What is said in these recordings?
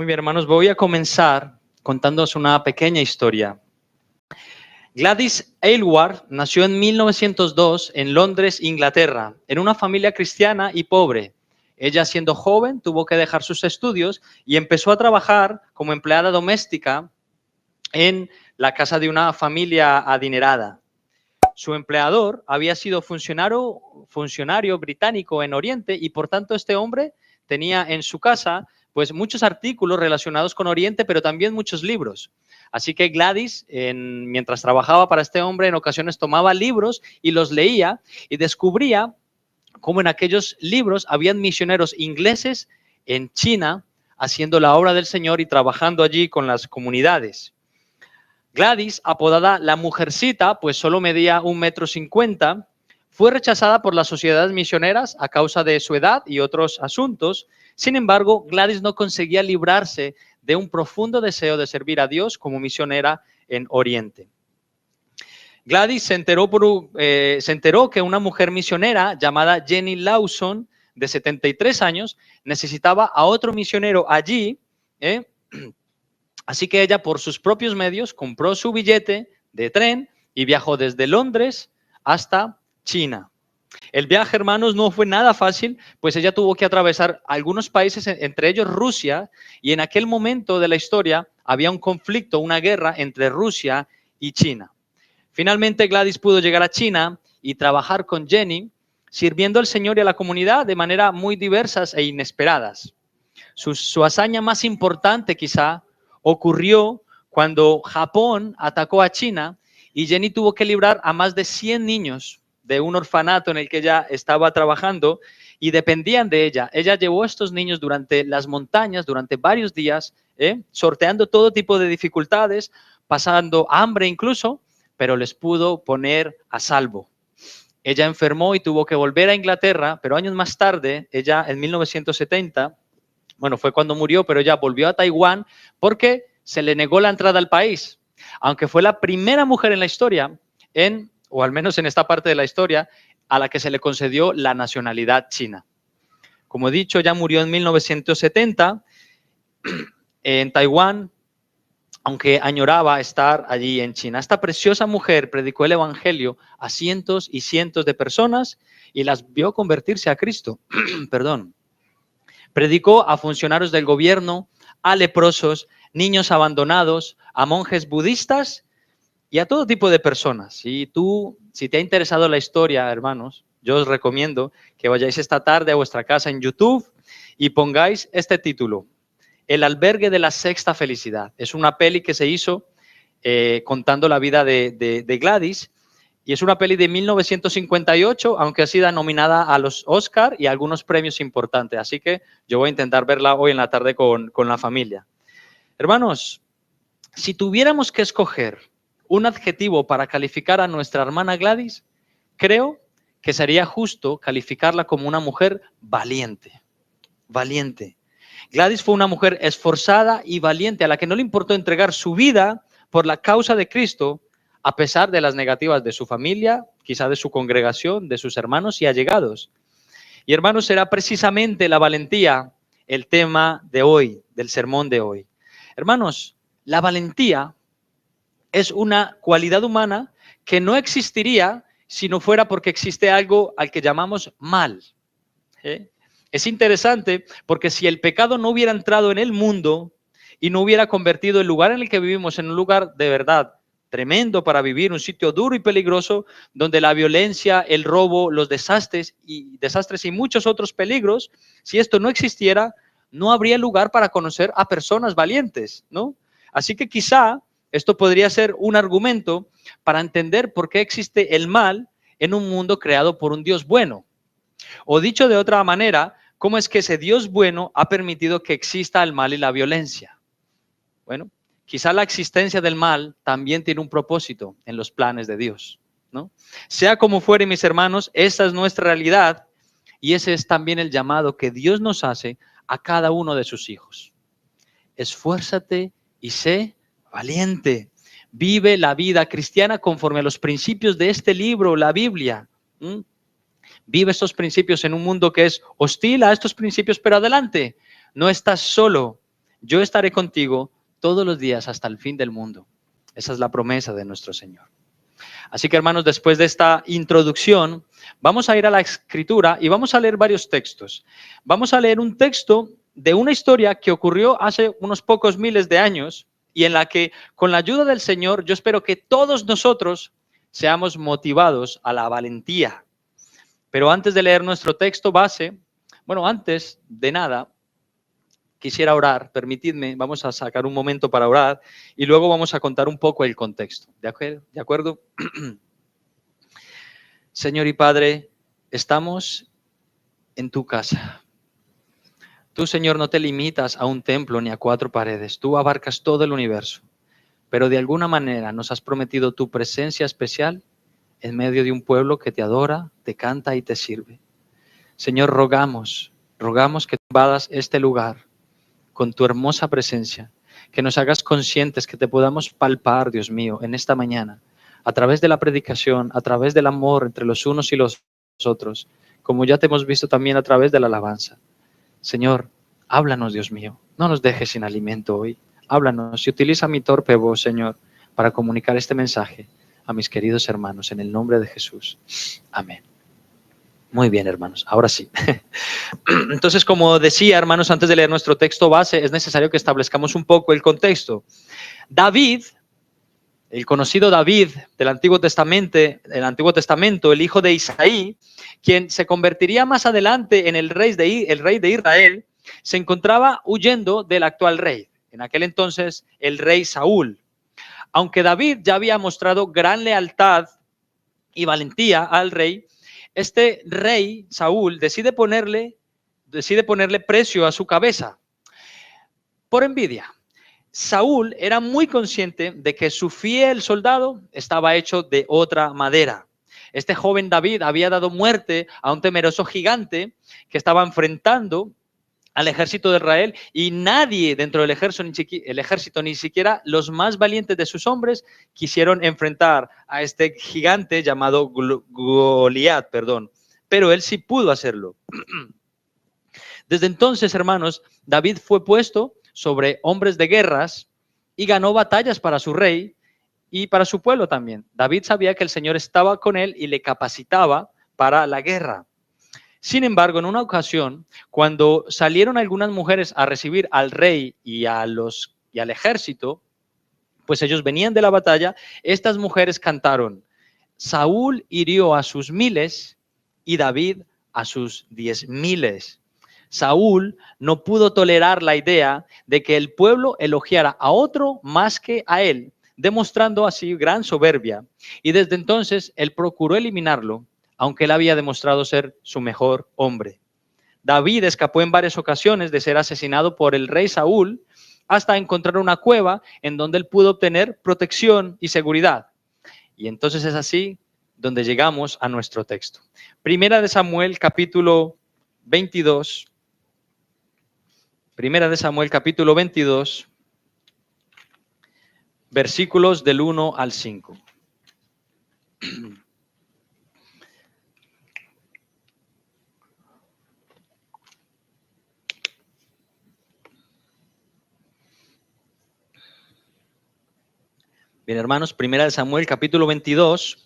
Muy bien, hermanos, voy a comenzar contándoos una pequeña historia. Gladys Aylward nació en 1902 en Londres, Inglaterra, en una familia cristiana y pobre. Ella, siendo joven, tuvo que dejar sus estudios y empezó a trabajar como empleada doméstica en la casa de una familia adinerada. Su empleador había sido funcionario británico en Oriente y por tanto este hombre tenía en su casa pues muchos artículos relacionados con Oriente, pero también muchos libros. Así que Gladys, mientras trabajaba para este hombre, en ocasiones tomaba libros y los leía y descubría cómo en aquellos libros habían misioneros ingleses en China haciendo la obra del Señor y trabajando allí con las comunidades. Gladys, apodada la Mujercita, pues solo medía 1,50 m, fue rechazada por las sociedades misioneras a causa de su edad y otros asuntos. Sin embargo, Gladys no conseguía librarse de un profundo deseo de servir a Dios como misionera en Oriente. Gladys se enteró que una mujer misionera llamada Jenny Lawson, de 73 años, necesitaba a otro misionero allí, Así que ella, por sus propios medios, compró su billete de tren y viajó desde Londres hasta China. El viaje, hermanos, no fue nada fácil, pues ella tuvo que atravesar algunos países, entre ellos Rusia, y en aquel momento de la historia había un conflicto, una guerra entre Rusia y China. Finalmente, Gladys pudo llegar a China y trabajar con Jenny, sirviendo al Señor y a la comunidad de manera muy diversas e inesperadas. Su hazaña más importante, quizá, ocurrió cuando Japón atacó a China y Jenny tuvo que librar a más de 100 niños de un orfanato en el que ella estaba trabajando y dependían de ella. Ella llevó a estos niños durante las montañas, durante varios días, sorteando todo tipo de dificultades, pasando hambre incluso, pero les pudo poner a salvo. Ella enfermó y tuvo que volver a Inglaterra, pero años más tarde, ella en 1970, fue cuando murió, pero ella volvió a Taiwán porque se le negó la entrada al país. Aunque fue la primera mujer en la historia, o al menos en esta parte de la historia, a la que se le concedió la nacionalidad china. Como he dicho, ella murió en 1970 en Taiwán, aunque añoraba estar allí en China. Esta preciosa mujer predicó el evangelio a cientos y cientos de personas y las vio convertirse a Cristo. Perdón. Predicó a funcionarios del gobierno, a leprosos, niños abandonados, a monjes budistas y a todo tipo de personas. Si te ha interesado la historia, hermanos, yo os recomiendo que vayáis esta tarde a vuestra casa en YouTube y pongáis este título: El albergue de la sexta felicidad. Es una peli que se hizo contando la vida de Gladys. Y es una peli de 1958, aunque ha sido nominada a los Oscar y a algunos premios importantes. Así que yo voy a intentar verla hoy en la tarde con la familia. Hermanos, si tuviéramos que escoger un adjetivo para calificar a nuestra hermana Gladys, creo que sería justo calificarla como una mujer valiente. Valiente. Gladys fue una mujer esforzada y valiente a la que no le importó entregar su vida por la causa de Cristo, a pesar de las negativas de su familia, quizá de su congregación, de sus hermanos y allegados. Y hermanos, será precisamente la valentía el tema de hoy, del sermón de hoy. Hermanos, la valentía es una cualidad humana que no existiría si no fuera porque existe algo al que llamamos mal. Es interesante porque si el pecado no hubiera entrado en el mundo y no hubiera convertido el lugar en el que vivimos en un lugar de verdad tremendo para vivir, un sitio duro y peligroso, donde la violencia, el robo, los desastres y muchos otros peligros, si esto no existiera, no habría lugar para conocer a personas valientes, ¿no? Así que quizá esto podría ser un argumento para entender por qué existe el mal en un mundo creado por un Dios bueno. O dicho de otra manera, ¿cómo es que ese Dios bueno ha permitido que exista el mal y la violencia? Bueno, quizá la existencia del mal también tiene un propósito en los planes de Dios, ¿no? Sea como fuere, mis hermanos, esta es nuestra realidad y ese es también el llamado que Dios nos hace a cada uno de sus hijos. Esfuérzate y sé valiente. Vive la vida cristiana conforme a los principios de este libro, la Biblia. Vive estos principios en un mundo que es hostil a estos principios, pero adelante, no estás solo. yo estaré contigo todos los días hasta el fin del mundo. Esa es la promesa de nuestro Señor. Así que, hermanos, después de esta introducción, vamos a ir a la Escritura y vamos a leer varios textos. Vamos a leer un texto de una historia que ocurrió hace unos pocos miles de años y en la que, con la ayuda del Señor, yo espero que todos nosotros seamos motivados a la valentía. Pero antes de leer nuestro texto base, bueno, antes de nada, quisiera orar, permitidme, vamos a sacar un momento para orar y luego vamos a contar un poco el contexto. ¿De acuerdo? Señor y Padre, estamos en tu casa. Tú, Señor, no te limitas a un templo ni a 4 paredes. Tú abarcas todo el universo. Pero de alguna manera nos has prometido tu presencia especial en medio de un pueblo que te adora, te canta y te sirve. Señor, rogamos que invadas este lugar con tu hermosa presencia, que nos hagas conscientes, que te podamos palpar, Dios mío, en esta mañana, a través de la predicación, a través del amor entre los unos y los otros, como ya te hemos visto también a través de la alabanza. Señor, háblanos, Dios mío, no nos dejes sin alimento hoy. Háblanos y utiliza mi torpe voz, Señor, para comunicar este mensaje a mis queridos hermanos, en el nombre de Jesús. Amén. Muy bien, hermanos, ahora sí. Entonces, como decía, hermanos, antes de leer nuestro texto base, es necesario que establezcamos un poco el contexto. David, el conocido David del Antiguo Testamento, el hijo de Isaí, quien se convertiría más adelante en el rey de Israel, se encontraba huyendo del actual rey, en aquel entonces el rey Saúl. Aunque David ya había mostrado gran lealtad y valentía al rey, este rey Saúl decide ponerle precio a su cabeza por envidia. Saúl era muy consciente de que su fiel soldado estaba hecho de otra madera. Este joven David había dado muerte a un temeroso gigante que estaba enfrentando al ejército de Israel, y nadie dentro del ejército, ni siquiera los más valientes de sus hombres, quisieron enfrentar a este gigante llamado Goliat, pero él sí pudo hacerlo. Desde entonces, hermanos, David fue puesto sobre hombres de guerras y ganó batallas para su rey y para su pueblo también. David sabía que el Señor estaba con él y le capacitaba para la guerra. Sin embargo, en una ocasión, cuando salieron algunas mujeres a recibir al rey y al ejército, pues ellos venían de la batalla, estas mujeres cantaron: Saúl hirió a sus 1000 y David a sus 10,000. Saúl no pudo tolerar la idea de que el pueblo elogiara a otro más que a él, demostrando así gran soberbia, y desde entonces él procuró eliminarlo, aunque él había demostrado ser su mejor hombre. David escapó en varias ocasiones de ser asesinado por el rey Saúl hasta encontrar una cueva en donde él pudo obtener protección y seguridad. Y entonces es así donde llegamos a nuestro texto. Primera de Samuel, capítulo 22. Primera de Samuel, capítulo 22, versículos del 1 al 5. Bien, hermanos, Primera de Samuel, capítulo 22,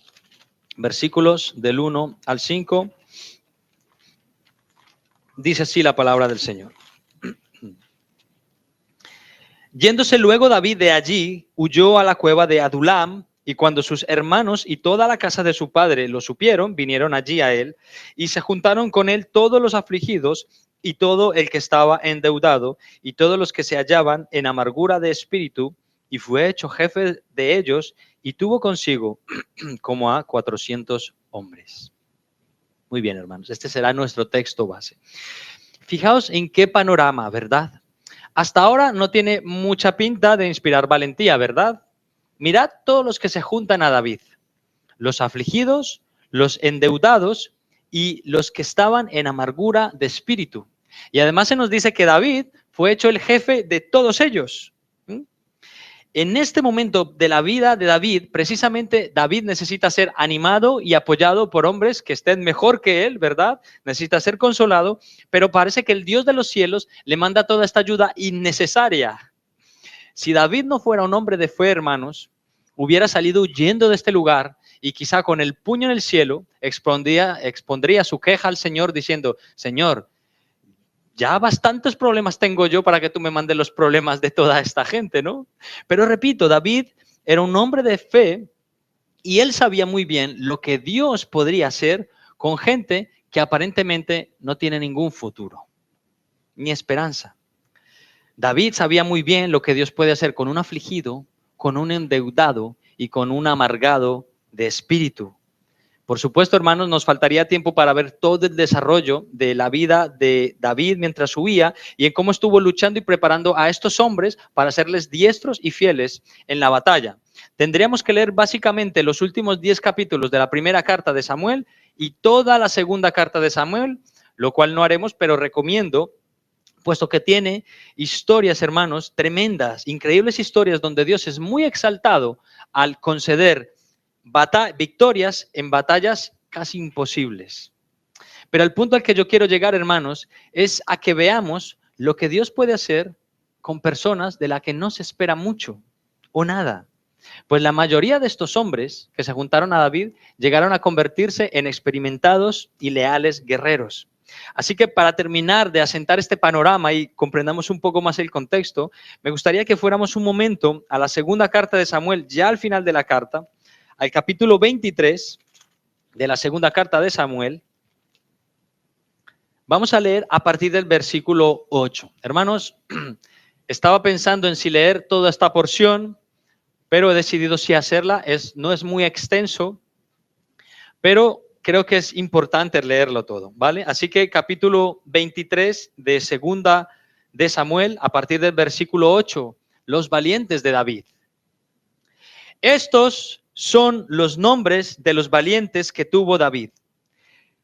versículos del 1 al 5. Dice así la palabra del Señor. Yéndose luego David de allí, huyó a la cueva de Adulam, y cuando sus hermanos y toda la casa de su padre lo supieron, vinieron allí a él, y se juntaron con él todos los afligidos, y todo el que estaba endeudado, y todos los que se hallaban en amargura de espíritu, y fue hecho jefe de ellos, y tuvo consigo como a 400 hombres. Muy bien, hermanos, este será nuestro texto base. Fijaos en qué panorama, ¿verdad? Hasta ahora no tiene mucha pinta de inspirar valentía, ¿verdad? Mirad todos los que se juntan a David: los afligidos, los endeudados y los que estaban en amargura de espíritu. Y además se nos dice que David fue hecho el jefe de todos ellos. En este momento de la vida de David, precisamente David necesita ser animado y apoyado por hombres que estén mejor que él, ¿verdad? Necesita ser consolado, pero parece que el Dios de los cielos le manda toda esta ayuda innecesaria. Si David no fuera un hombre de fe, hermanos, hubiera salido huyendo de este lugar y quizá con el puño en el cielo expondría su queja al Señor diciendo, Señor, ya bastantes problemas tengo yo para que tú me mandes los problemas de toda esta gente, ¿no? Pero repito, David era un hombre de fe y él sabía muy bien lo que Dios podría hacer con gente que aparentemente no tiene ningún futuro, ni esperanza. David sabía muy bien lo que Dios puede hacer con un afligido, con un endeudado y con un amargado de espíritu. Por supuesto, hermanos, nos faltaría tiempo para ver todo el desarrollo de la vida de David mientras huía y en cómo estuvo luchando y preparando a estos hombres para serles diestros y fieles en la batalla. Tendríamos que leer básicamente los últimos 10 capítulos de la primera carta de Samuel y toda la segunda carta de Samuel, lo cual no haremos, pero recomiendo, puesto que tiene historias, hermanos, tremendas, increíbles historias donde Dios es muy exaltado al conceder victorias en batallas casi imposibles. Pero el punto al que yo quiero llegar, hermanos, es a que veamos lo que Dios puede hacer con personas de las que no se espera mucho o nada. Pues la mayoría de estos hombres que se juntaron a David llegaron a convertirse en experimentados y leales guerreros. Así que para terminar de asentar este panorama y comprendamos un poco más el contexto, me gustaría que fuéramos un momento a la segunda carta de Samuel, ya al final de la carta, al capítulo 23 de la segunda carta de Samuel. Vamos a leer a partir del versículo 8. Hermanos, estaba pensando en si leer toda esta porción, pero he decidido sí hacerla. No es muy extenso, pero creo que es importante leerlo todo, ¿vale? Así que capítulo 23 de segunda de Samuel, a partir del versículo 8, los valientes de David. Estos son los nombres de los valientes que tuvo David.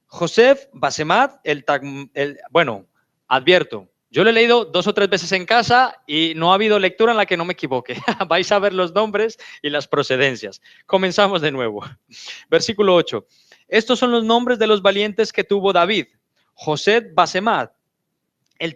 Josef, Basemat, advierto, yo lo he leído 2 o 3 veces en casa y no ha habido lectura en la que no me equivoque. Vais a ver los nombres y las procedencias. Comenzamos de nuevo. Versículo 8. Estos son los nombres de los valientes que tuvo David. Josef, Basemat, el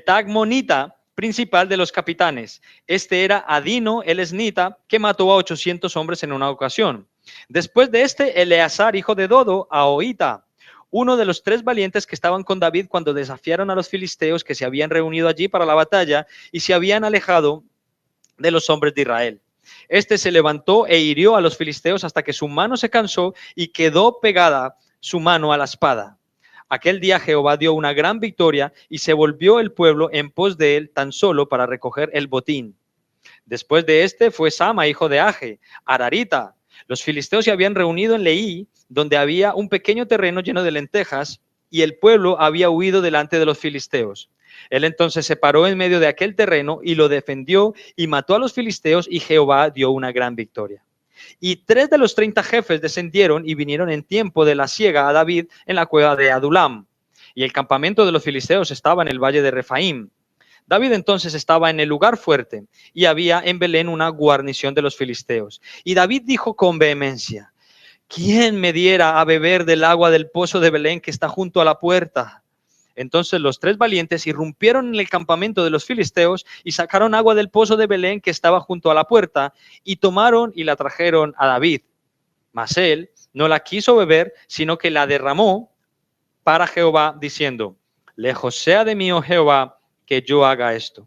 tagmonita principal de los capitanes. Este era Adino, el esnita, que mató a 800 hombres en una ocasión. Después de este, Eleazar, hijo de Dodo, Ahoita, uno de los 3 valientes que estaban con David cuando desafiaron a los filisteos que se habían reunido allí para la batalla y se habían alejado de los hombres de Israel. Este se levantó e hirió a los filisteos hasta que su mano se cansó y quedó pegada su mano a la espada. Aquel día Jehová dio una gran victoria y se volvió el pueblo en pos de él tan solo para recoger el botín. Después de este fue Sama, hijo de Age, Ararita. Los filisteos se habían reunido en Leí, donde había un pequeño terreno lleno de lentejas, y el pueblo había huido delante de los filisteos. Él entonces se paró en medio de aquel terreno y lo defendió y mató a los filisteos, y Jehová dio una gran victoria. Y 3 de los 30 jefes descendieron y vinieron en tiempo de la siega a David en la cueva de Adulam. Y el campamento de los filisteos estaba en el valle de Refaim. David entonces estaba en el lugar fuerte y había en Belén una guarnición de los filisteos. Y David dijo con vehemencia, ¿quién me diera a beber del agua del pozo de Belén que está junto a la puerta? Entonces los 3 valientes irrumpieron en el campamento de los filisteos y sacaron agua del pozo de Belén que estaba junto a la puerta y tomaron y la trajeron a David. Mas él no la quiso beber, sino que la derramó para Jehová, diciendo, lejos sea de mí, oh Jehová, que yo haga esto.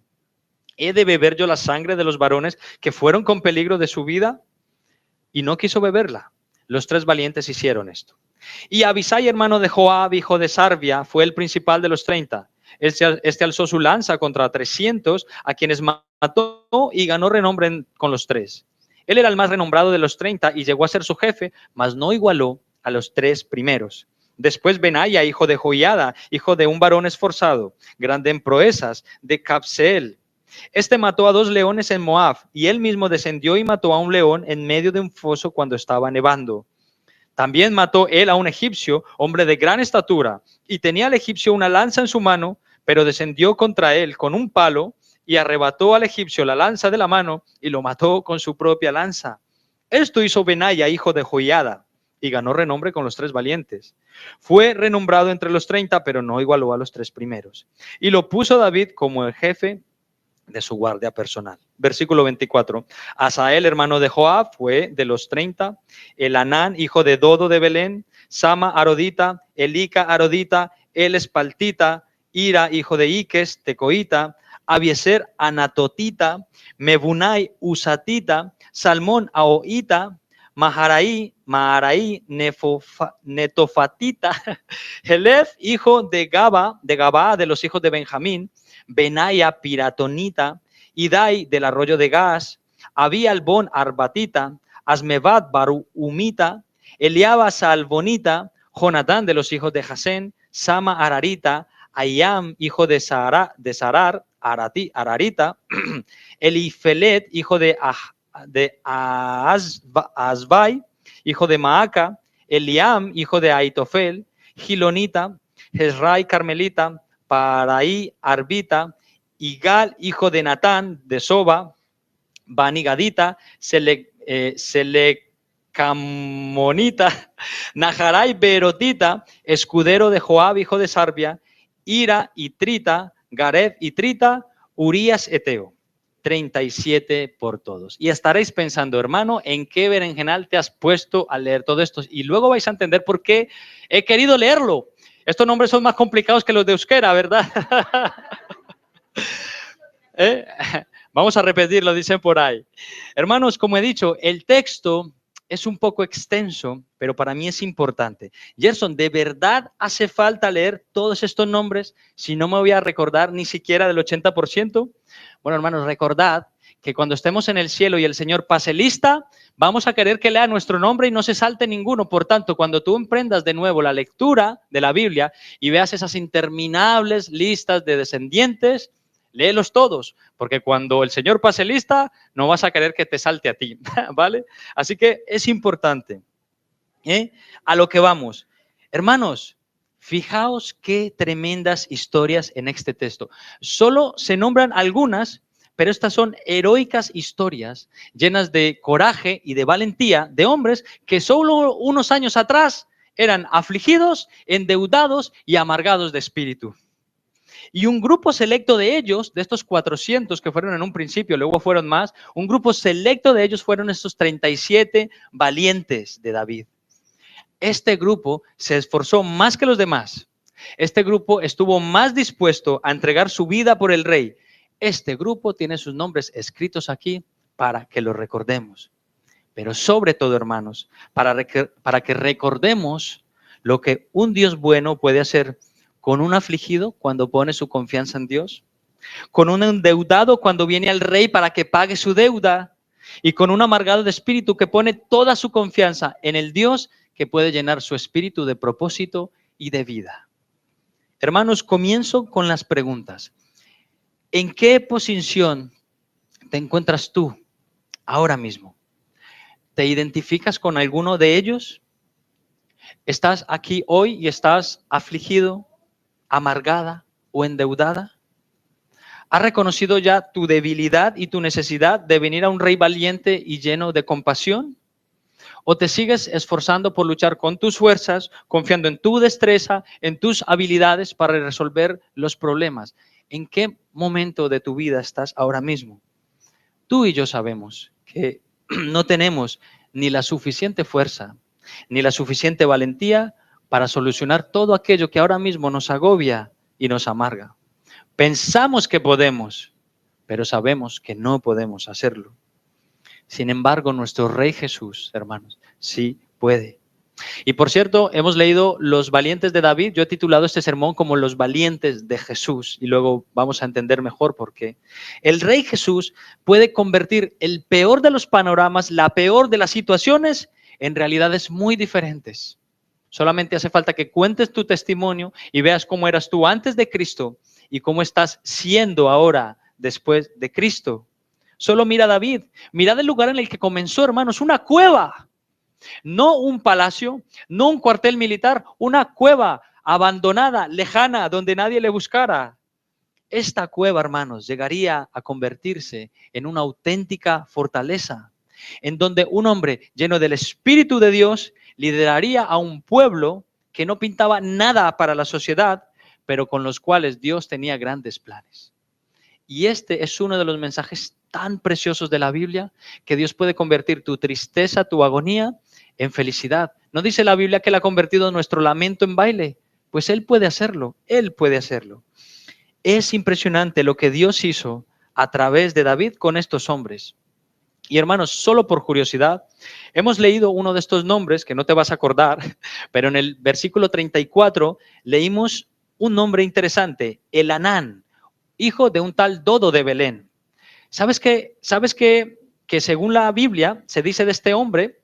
¿He de beber yo la sangre de los varones que fueron con peligro de su vida? Y no quiso beberla. Los 3 valientes hicieron esto. Y Abisai, hermano de Joab, hijo de Sarvia, fue el principal de los 30. Este alzó su lanza contra 300, a quienes mató y ganó renombre con los 3. Él era el más renombrado de los 30 y llegó a ser su jefe, mas no igualó a los 3 primeros. Después Benaya, hijo de Joiada, hijo de un varón esforzado, grande en proezas, de Capseel. Este mató a 2 leones en Moab, y él mismo descendió y mató a un león en medio de un foso cuando estaba nevando. También mató él a un egipcio, hombre de gran estatura, y tenía el egipcio una lanza en su mano, pero descendió contra él con un palo y arrebató al egipcio la lanza de la mano y lo mató con su propia lanza. Esto hizo Benaya, hijo de Joiada, y ganó renombre con los 3 valientes. Fue renombrado entre los 30, pero no igualó a los 3 primeros. Y lo puso David como el jefe de su guardia personal. Versículo 24. Asael, hermano de Joab, fue de los 30. Elanán, hijo de Dodo de Belén. Sama, arodita. Elica, arodita. El espaltita. Ira, hijo de Iques, tecoita. Abieser, anatotita. Mebunai, usatita. Salmón, aoita. Maharaí, netofatita. Helef, hijo de Gaba, de los hijos de Benjamín. Benaya, piratonita. Idai, del arroyo de Gas. Abialbón, arbatita. Asmebat, barumita. Eliaba, salbonita. Jonatán, de los hijos de Jasén. Sama, ararita. Ayam, hijo de Sarar, ararita. Elifelet, hijo de Asbai, hijo de Maaca. Eliam, hijo de Aitofel. Gilonita. Jezrai, carmelita. Paraí, arbita. Igal, hijo de Natán, de Soba. Banigadita. Selecamonita. Naharai, berotita. Escudero de Joab, hijo de Sarbia. Ira y Trita. Gareb y Trita. Urías, eteo. 37 por todos. Y estaréis pensando, hermano, ¿en qué berenjenal te has puesto a leer todo esto? Y luego vais a entender por qué he querido leerlo. Estos nombres son más complicados que los de euskera, ¿verdad? Vamos a repetirlo, dicen por ahí. Hermanos, como he dicho, el texto es un poco extenso, pero para mí es importante. Gerson, ¿de verdad hace falta leer todos estos nombres si no me voy a recordar ni siquiera del 80%? Bueno, hermanos, recordad que cuando estemos en el cielo y el Señor pase lista, vamos a querer que lea nuestro nombre y no se salte ninguno. Por tanto, cuando tú emprendas de nuevo la lectura de la Biblia y veas esas interminables listas de descendientes, léelos todos, porque cuando el Señor pase lista, no vas a querer que te salte a ti, ¿vale? Así que es importante. A lo que vamos. Hermanos, fijaos qué tremendas historias en este texto. Solo se nombran algunas, pero estas son heroicas historias llenas de coraje y de valentía de hombres que solo unos años atrás eran afligidos, endeudados y amargados de espíritu. Y un grupo selecto de ellos, de estos 400 que fueron en un principio, luego fueron más, un grupo selecto de ellos fueron estos 37 valientes de David. Este grupo se esforzó más que los demás. Este grupo estuvo más dispuesto a entregar su vida por el rey. Este grupo tiene sus nombres escritos aquí para que los recordemos. Pero sobre todo, hermanos, para que recordemos lo que un Dios bueno puede hacer con un afligido cuando pone su confianza en Dios, con un endeudado cuando viene al rey para que pague su deuda, y con un amargado de espíritu que pone toda su confianza en el Dios que puede llenar su espíritu de propósito y de vida. Hermanos, comienzo con las preguntas. ¿En qué posición te encuentras tú ahora mismo? ¿Te identificas con alguno de ellos? ¿Estás aquí hoy y estás afligido, amargada o endeudada? ¿Has reconocido ya tu debilidad y tu necesidad de venir a un rey valiente y lleno de compasión? ¿O te sigues esforzando por luchar con tus fuerzas, confiando en tu destreza, en tus habilidades para resolver los problemas? ¿En qué momento de tu vida estás ahora mismo? Tú y yo sabemos que no tenemos ni la suficiente fuerza, ni la suficiente valentía para solucionar todo aquello que ahora mismo nos agobia y nos amarga. Pensamos que podemos, pero sabemos que no podemos hacerlo. Sin embargo, nuestro Rey Jesús, hermanos, sí puede. Y por cierto, hemos leído Los valientes de David. Yo he titulado este sermón como Los valientes de Jesús y luego vamos a entender mejor por qué. El Rey Jesús puede convertir el peor de los panoramas, la peor de las situaciones, en realidades muy diferentes. Solamente hace falta que cuentes tu testimonio y veas cómo eras tú antes de Cristo y cómo estás siendo ahora después de Cristo. Solo mira a David, mirad el lugar en el que comenzó, hermanos, una cueva. No un palacio, no un cuartel militar, una cueva abandonada, lejana, donde nadie le buscara. esta cueva, hermanos, llegaría a convertirse en una auténtica fortaleza, en donde un hombre lleno del Espíritu de Dios lideraría a un pueblo que no pintaba nada para la sociedad, pero con los cuales Dios tenía grandes planes. Y este es uno de los mensajes tan preciosos de la Biblia, que Dios puede convertir tu tristeza, tu agonía, en felicidad. ¿No dice la Biblia que Él ha convertido nuestro lamento en baile? Pues Él puede hacerlo, Él puede hacerlo. Es impresionante lo que Dios hizo a través de David con estos hombres. Y hermanos, solo por curiosidad, hemos leído uno de estos nombres que no te vas a acordar, pero en el versículo 34 leímos un nombre interesante, Elhanán, hijo de un tal Dodo de Belén. ¿Sabes que según la Biblia se dice de este hombre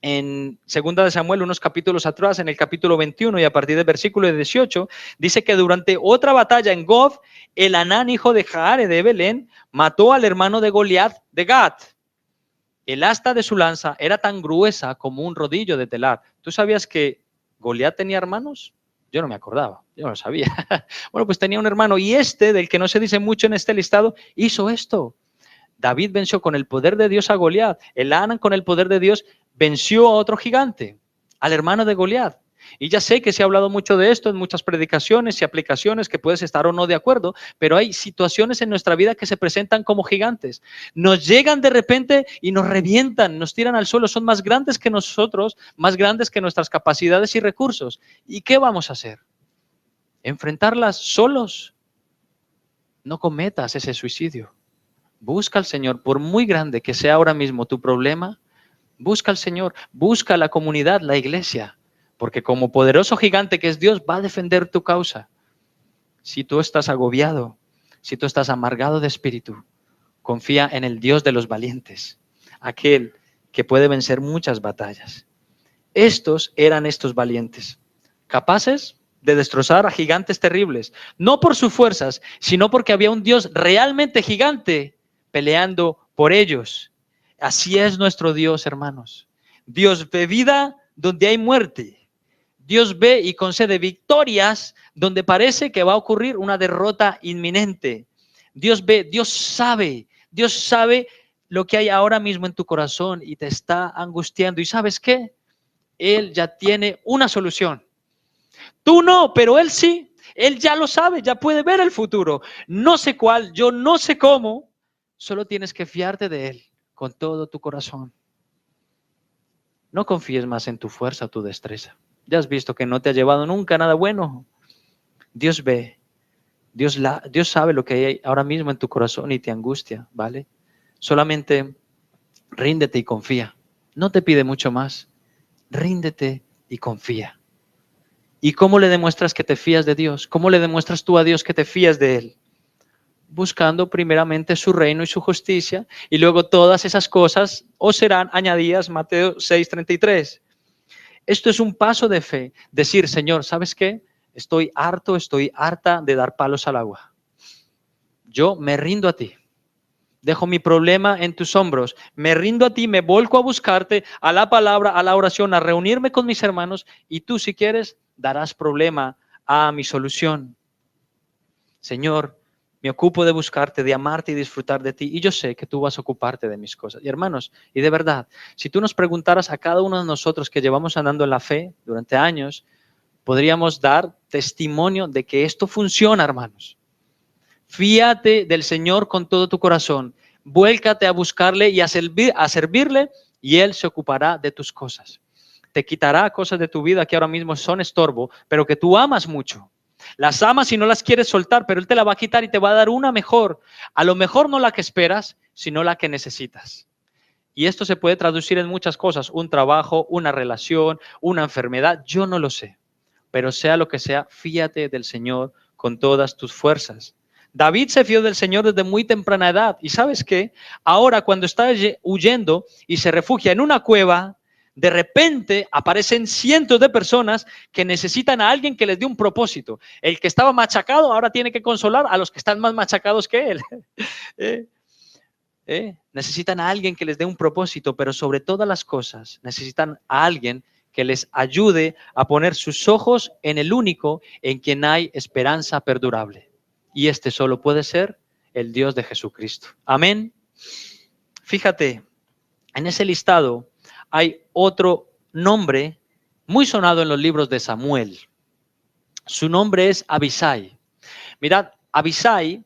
en 2 de Samuel, unos capítulos atrás, en el capítulo 21 y a partir del versículo 18, dice que durante otra batalla en Gob, Elhanán, hijo de Jaare de Belén, mató al hermano de Goliat de Gat. El asta de su lanza era tan gruesa como un rodillo de telar. ¿Tú sabías que Goliat tenía hermanos? Yo no me acordaba, yo no lo sabía. Bueno, pues tenía un hermano y este, del que no se dice mucho en este listado, hizo esto. David venció con el poder de Dios a Goliat. Elhanán con el poder de Dios venció a otro gigante, al hermano de Goliat. Y ya sé que se ha hablado mucho de esto en muchas predicaciones y aplicaciones, que puedes estar o no de acuerdo, pero hay situaciones en nuestra vida que se presentan como gigantes. Nos llegan de repente y nos revientan, nos tiran al suelo, son más grandes que nosotros, más grandes que nuestras capacidades y recursos. ¿Y qué vamos a hacer? ¿Enfrentarlas solos? No cometas ese suicidio. Busca al Señor, por muy grande que sea ahora mismo tu problema, busca al Señor, busca la comunidad, la iglesia, porque como poderoso gigante que es Dios, va a defender tu causa. Si tú estás agobiado, si tú estás amargado de espíritu, confía en el Dios de los valientes, aquel que puede vencer muchas batallas. Estos eran estos valientes, capaces de destrozar a gigantes terribles, no por sus fuerzas, sino porque había un Dios realmente gigante peleando por ellos. Así es nuestro Dios, hermanos. Dios ve vida donde hay muerte. Dios ve y concede victorias donde parece que va a ocurrir una derrota inminente. Dios ve, Dios sabe lo que hay ahora mismo en tu corazón y te está angustiando. ¿Y sabes qué? Él ya tiene una solución. Tú no, pero Él sí. Él ya lo sabe, ya puede ver el futuro. No sé cuál, yo no sé cómo. Solo tienes que fiarte de Él con todo tu corazón. No confíes más en tu fuerza o tu destreza. Ya has visto que no te ha llevado nunca nada bueno. Dios ve, Dios sabe lo que hay ahora mismo en tu corazón y te angustia, ¿vale? Solamente ríndete y confía. No te pide mucho más. Ríndete y confía. ¿Y cómo le demuestras que te fías de Dios? ¿Cómo le demuestras tú a Dios que te fías de Él? Buscando primeramente su reino y su justicia, y luego todas esas cosas os serán añadidas. Mateo 6:33. Esto es un paso de fe. Decir, Señor, ¿sabes qué? Estoy harta de dar palos al agua. Yo me rindo a ti. Dejo mi problema en tus hombros. Me rindo a ti, me volco a buscarte, a la palabra, a la oración, a reunirme con mis hermanos, y tú, si quieres, darás problema a mi solución. Señor, me ocupo de buscarte, de amarte y disfrutar de ti, y yo sé que tú vas a ocuparte de mis cosas. Y hermanos, y de verdad, si tú nos preguntaras a cada uno de nosotros que llevamos andando en la fe durante años, podríamos dar testimonio de que esto funciona, hermanos. Fíate del Señor con todo tu corazón, vuélcate a buscarle y a servirle, y Él se ocupará de tus cosas. Te quitará cosas de tu vida que ahora mismo son estorbo, pero que tú amas mucho. Las amas y no las quieres soltar, pero Él te la va a quitar y te va a dar una mejor. A lo mejor no la que esperas, sino la que necesitas. Y esto se puede traducir en muchas cosas: un trabajo, una relación, una enfermedad, yo no lo sé. Pero sea lo que sea, fíate del Señor con todas tus fuerzas. David se fió del Señor desde muy temprana edad. ¿Y sabes qué? Ahora, cuando está huyendo y se refugia en una cueva, de repente aparecen cientos de personas que necesitan a alguien que les dé un propósito. El que estaba machacado ahora tiene que consolar a los que están más machacados que él. Necesitan a alguien que les dé un propósito, pero sobre todas las cosas necesitan a alguien que les ayude a poner sus ojos en el único en quien hay esperanza perdurable. y este solo puede ser el Dios de Jesucristo. Amén. Fíjate, en ese listado hay otro nombre muy sonado en los libros de Samuel. Su nombre es Abisai. Mirad, Abisai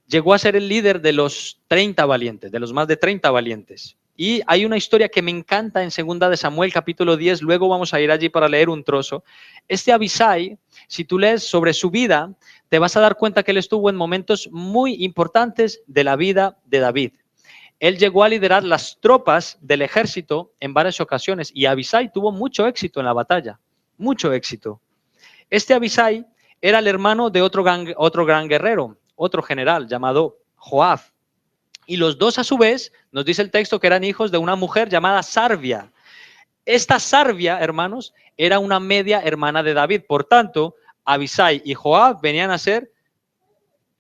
llegó a ser el líder de los 30 valientes, de los más de 30 valientes. Y hay una historia que me encanta en 2 de Samuel, capítulo 10, luego vamos a ir allí para leer un trozo. Este Abisai, si tú lees sobre su vida, te vas a dar cuenta que él estuvo en momentos muy importantes de la vida de David. Él llegó a liderar las tropas del ejército en varias ocasiones y Abisai tuvo mucho éxito en la batalla, mucho éxito. Este Abisai era el hermano de otro gran guerrero, otro general llamado Joab. Y los dos a su vez, nos dice el texto que eran hijos de una mujer llamada Sarvia. Esta Sarvia, hermanos, era una media hermana de David. Por tanto, Abisai y Joab venían a ser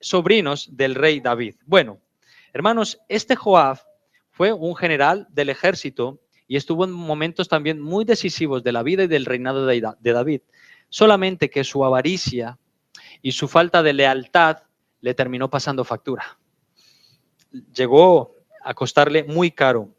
sobrinos del rey David. Bueno, hermanos, este Joab fue un general del ejército y estuvo en momentos también muy decisivos de la vida y del reinado de David. Solamente que su avaricia y su falta de lealtad le terminó pasando factura. Llegó a costarle muy caro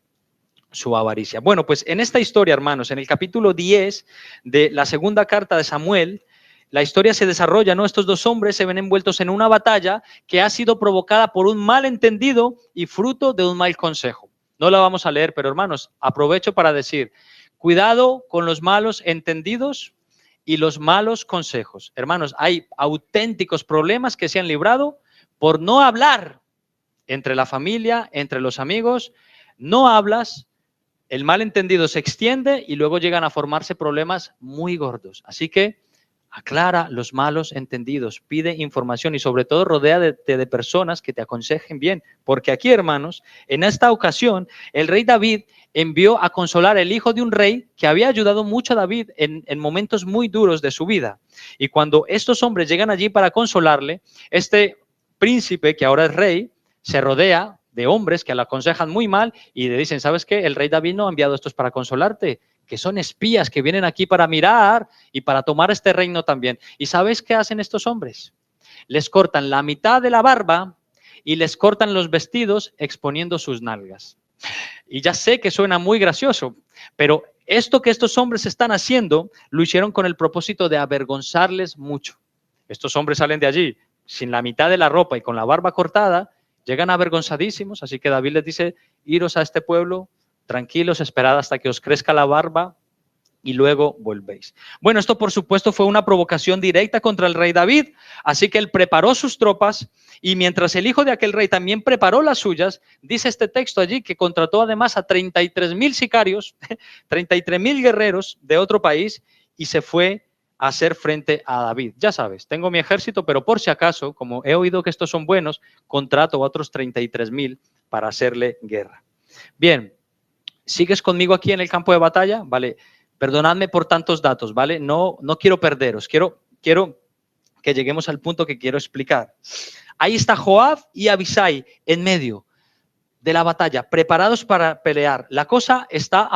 su avaricia. Bueno, pues en esta historia, hermanos, en el capítulo 10 de la segunda carta de Samuel, la historia se desarrolla, ¿no? Estos dos hombres se ven envueltos en una batalla que ha sido provocada por un malentendido y fruto de un mal consejo. No la vamos a leer, pero hermanos, aprovecho para decir, cuidado con los malos entendidos y los malos consejos. Hermanos, hay auténticos problemas que se han librado por no hablar entre la familia, entre los amigos. No hablas, el malentendido se extiende y luego llegan a formarse problemas muy gordos. Así que aclara los malos entendidos, pide información y sobre todo rodéate de personas que te aconsejen bien. Porque aquí, hermanos, en esta ocasión, el rey David envió a consolar el hijo de un rey que había ayudado mucho a David en momentos muy duros de su vida. Y cuando estos hombres llegan allí para consolarle, este príncipe, que ahora es rey, se rodea de hombres que le aconsejan muy mal y le dicen, ¿sabes qué? El rey David no ha enviado estos para consolarte, que son espías que vienen aquí para mirar y para tomar este reino también. ¿Y sabes qué hacen estos hombres? Les cortan la mitad de la barba y les cortan los vestidos exponiendo sus nalgas. Y ya sé que suena muy gracioso, pero esto que estos hombres están haciendo lo hicieron con el propósito de avergonzarles mucho. Estos hombres salen de allí sin la mitad de la ropa y con la barba cortada, llegan avergonzadísimos, así que David les dice, iros a este pueblo, tranquilos, esperad hasta que os crezca la barba y luego volvéis. Bueno, esto por supuesto fue una provocación directa contra el rey David, así que él preparó sus tropas y mientras el hijo de aquel rey también preparó las suyas, dice este texto allí que contrató además a 33,000 sicarios, 33,000 guerreros de otro país y se fue a hacer frente a David. Ya sabes, tengo mi ejército, pero por si acaso, como he oído que estos son buenos, contrato a otros 33,000 para hacerle guerra. Bien, ¿sigues conmigo aquí en el campo de batalla? Vale, perdonadme por tantos datos, ¿vale? No quiero perderos, quiero que lleguemos al punto que quiero explicar. Ahí está Joab y Abisai en medio de la batalla, preparados para pelear. La cosa está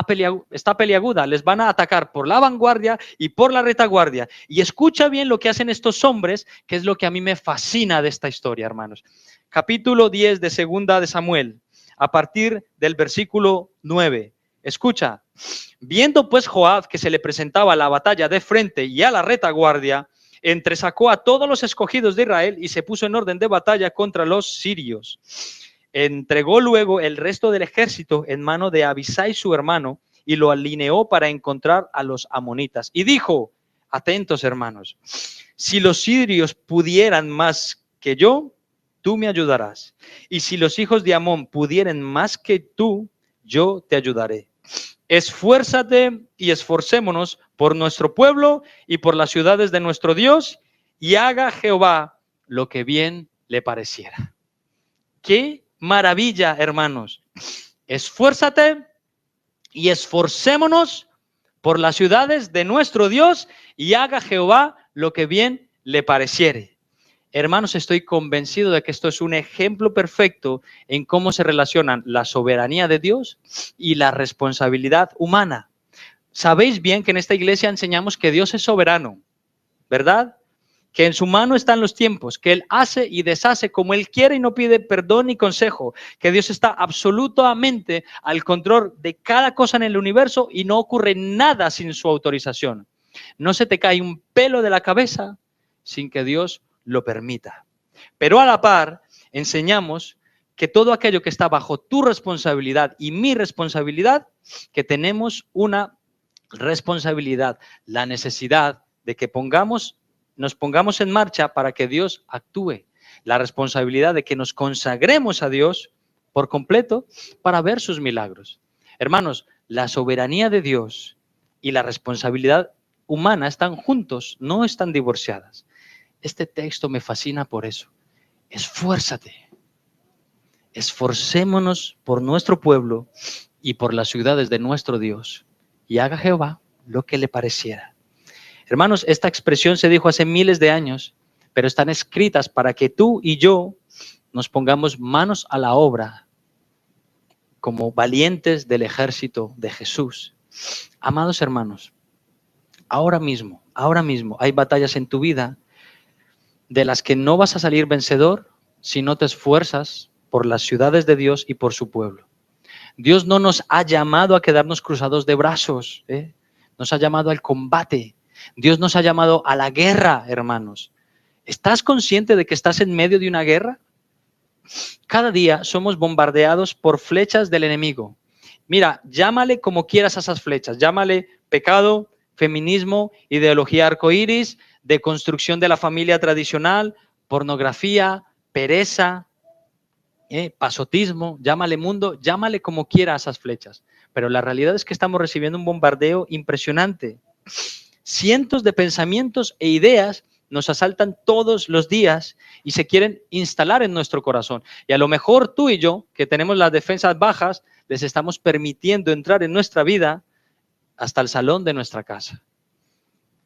peliaguda, les van a atacar por la vanguardia y por la retaguardia. Y escucha bien lo que hacen estos hombres, que es lo que a mí me fascina de esta historia, hermanos. Capítulo 10 de 2 de Samuel, a partir del versículo 9. Escucha, viendo pues Joab que se le presentaba la batalla de frente y a la retaguardia, entresacó a todos los escogidos de Israel y se puso en orden de batalla contra los sirios. Entregó luego el resto del ejército en mano de Abisai su hermano y lo alineó para encontrar a los amonitas. Y dijo, atentos hermanos, si los sirios pudieran más que yo, tú me ayudarás. Y si los hijos de Amón pudieran más que tú, yo te ayudaré. Esfuérzate y esforcémonos por nuestro pueblo y por las ciudades de nuestro Dios y haga Jehová lo que bien le pareciera. ¡Qué maravilla, hermanos! Esfuérzate y esforcémonos por las ciudades de nuestro Dios y haga Jehová lo que bien le pareciere. Hermanos, estoy convencido de que esto es un ejemplo perfecto en cómo se relacionan la soberanía de Dios y la responsabilidad humana. Sabéis bien que en esta iglesia enseñamos que Dios es soberano, ¿verdad? que en su mano están los tiempos, que Él hace y deshace como Él quiere y no pide perdón ni consejo, que Dios está absolutamente al control de cada cosa en el universo y no ocurre nada sin su autorización. No se te cae un pelo de la cabeza sin que Dios lo permita. Pero a la par, enseñamos que todo aquello que está bajo tu responsabilidad y mi responsabilidad, que tenemos una responsabilidad, la necesidad de que nos pongamos en marcha para que Dios actúe, la responsabilidad de que nos consagremos a Dios por completo para ver sus milagros. Hermanos, la soberanía de Dios y la responsabilidad humana están juntos, no están divorciadas. Este texto me fascina por eso. Esfuérzate. Esforcémonos por nuestro pueblo y por las ciudades de nuestro Dios, y haga Jehová lo que le pareciera. Hermanos, esta expresión se dijo hace miles de años, pero están escritas para que tú y yo nos pongamos manos a la obra como valientes del ejército de Jesús. Amados hermanos, ahora mismo hay batallas en tu vida de las que no vas a salir vencedor si no te esfuerzas por las ciudades de Dios y por su pueblo. Dios no nos ha llamado a quedarnos cruzados de brazos, nos ha llamado al combate. Dios nos ha llamado a la guerra, hermanos. ¿Estás consciente de que estás en medio de una guerra? Cada día somos bombardeados por flechas del enemigo. Mira, llámale como quieras a esas flechas. Llámale pecado, feminismo, ideología arcoíris, deconstrucción de la familia tradicional, pornografía, pereza, pasotismo, llámale mundo, llámale como quiera a esas flechas. Pero la realidad es que estamos recibiendo un bombardeo impresionante. Cientos de pensamientos e ideas nos asaltan todos los días y se quieren instalar en nuestro corazón. Y a lo mejor tú y yo, que tenemos las defensas bajas, les estamos permitiendo entrar en nuestra vida hasta el salón de nuestra casa.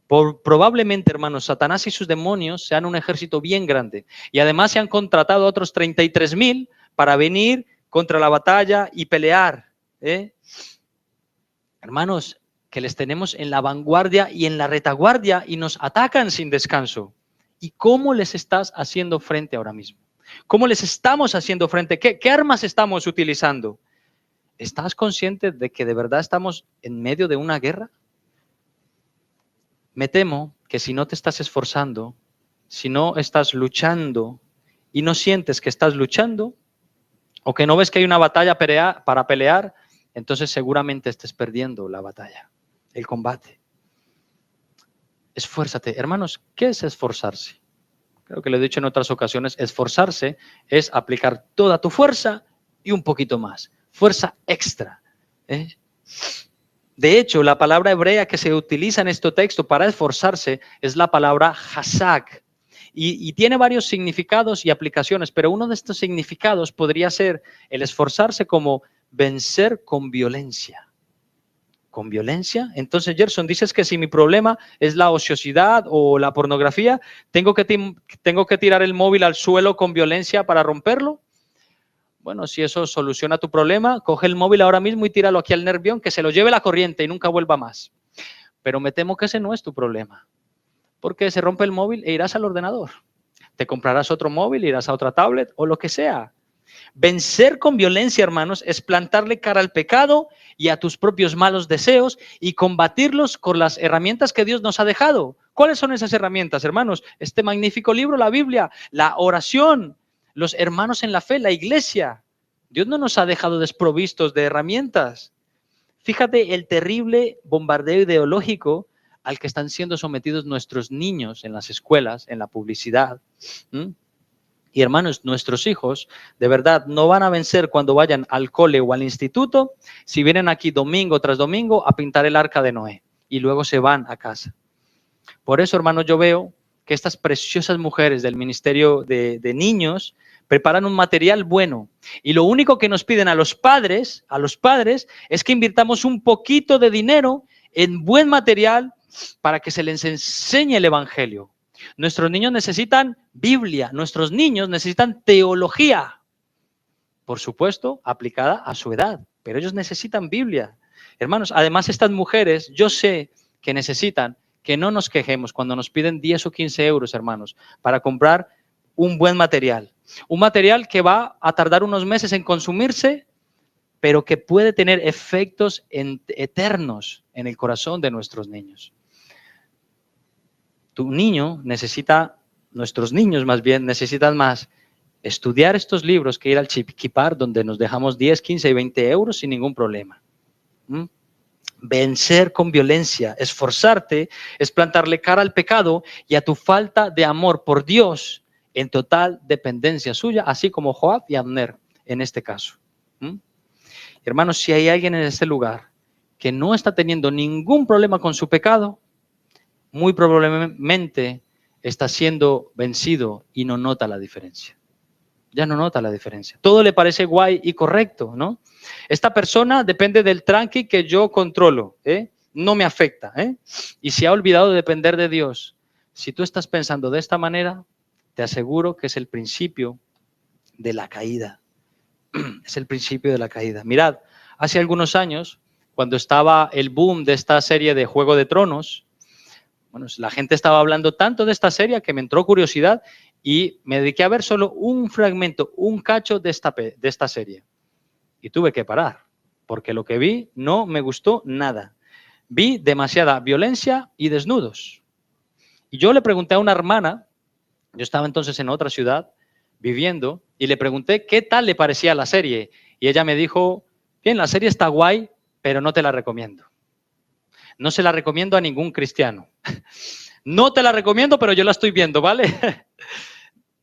Probablemente, hermanos, Satanás y sus demonios sean un ejército bien grande. Y además se han contratado a otros 33,000 para venir contra la batalla y pelear. Hermanos, que les tenemos en la vanguardia y en la retaguardia y nos atacan sin descanso. ¿Y cómo les estás haciendo frente ahora mismo? ¿Cómo les estamos haciendo frente? ¿Qué armas estamos utilizando? ¿Estás consciente de que de verdad estamos en medio de una guerra? Me temo que si no te estás esforzando, si no estás luchando y no sientes que estás luchando o que no ves que hay una batalla para pelear, entonces seguramente estés perdiendo la batalla, el combate. Esfuérzate. Hermanos, ¿qué es esforzarse? Creo que lo he dicho en otras ocasiones, esforzarse es aplicar toda tu fuerza y un poquito más. Fuerza extra. De hecho, la palabra hebrea que se utiliza en este texto para esforzarse es la palabra hazak. Y tiene varios significados y aplicaciones, pero uno de estos significados podría ser el esforzarse como vencer con violencia. ¿Con violencia? Entonces, Gerson, dices que si mi problema es la ociosidad o la pornografía, ¿tengo que tirar el móvil al suelo con violencia para romperlo? Bueno, si eso soluciona tu problema, coge el móvil ahora mismo y tíralo aquí al nervión, que se lo lleve la corriente y nunca vuelva más. Pero me temo que ese no es tu problema, porque se rompe el móvil e irás al ordenador. Te comprarás otro móvil, irás a otra tablet o lo que sea. Vencer con violencia, hermanos, es plantarle cara al pecado y a tus propios malos deseos y combatirlos con las herramientas que Dios nos ha dejado. ¿Cuáles son esas herramientas, hermanos? Este magnífico libro, la Biblia, la oración, los hermanos en la fe, la iglesia. Dios no nos ha dejado desprovistos de herramientas. Fíjate el terrible bombardeo ideológico al que están siendo sometidos nuestros niños en las escuelas, en la publicidad. Y hermanos, nuestros hijos de verdad no van a vencer cuando vayan al cole o al instituto si vienen aquí domingo tras domingo a pintar el arca de Noé y luego se van a casa. Por eso, hermanos, yo veo que estas preciosas mujeres del ministerio de niños preparan un material bueno y lo único que nos piden a los padres es que invirtamos un poquito de dinero en buen material para que se les enseñe el evangelio. Nuestros niños necesitan Biblia, nuestros niños necesitan teología, por supuesto, aplicada a su edad, pero ellos necesitan Biblia. Hermanos, además estas mujeres, yo sé que necesitan que no nos quejemos cuando nos piden 10 o 15 euros, hermanos, para comprar un buen material. Un material que va a tardar unos meses en consumirse, pero que puede tener efectos eternos en el corazón de nuestros niños. Tu niño necesita, nuestros niños más bien, necesitan más estudiar estos libros que ir al Chiquipar, donde nos dejamos 10, 15 y 20 euros sin ningún problema. Vencer con violencia, esforzarte, es plantarle cara al pecado y a tu falta de amor por Dios en total dependencia suya, así como Joab y Abner en este caso. Hermanos, si hay alguien en este lugar que no está teniendo ningún problema con su pecado, muy probablemente está siendo vencido y no nota la diferencia. Ya no nota la diferencia. Todo le parece guay y correcto, ¿no? Esta persona depende del tranqui que yo controlo, no me afecta, y se ha olvidado de depender de Dios. Si tú estás pensando de esta manera, te aseguro que es el principio de la caída. Es el principio de la caída. Mirad, hace algunos años, cuando estaba el boom de esta serie de Juego de Tronos, bueno, la gente estaba hablando tanto de esta serie que me entró curiosidad y me dediqué a ver solo un fragmento, un cacho de esta serie. Y tuve que parar, porque lo que vi no me gustó nada. Vi demasiada violencia y desnudos. Y yo le pregunté a una hermana, yo estaba entonces en otra ciudad viviendo, y le pregunté qué tal le parecía la serie. Y ella me dijo, bien, la serie está guay, pero no te la recomiendo. No se la recomiendo a ningún cristiano. No te la recomiendo, pero yo la estoy viendo, ¿vale?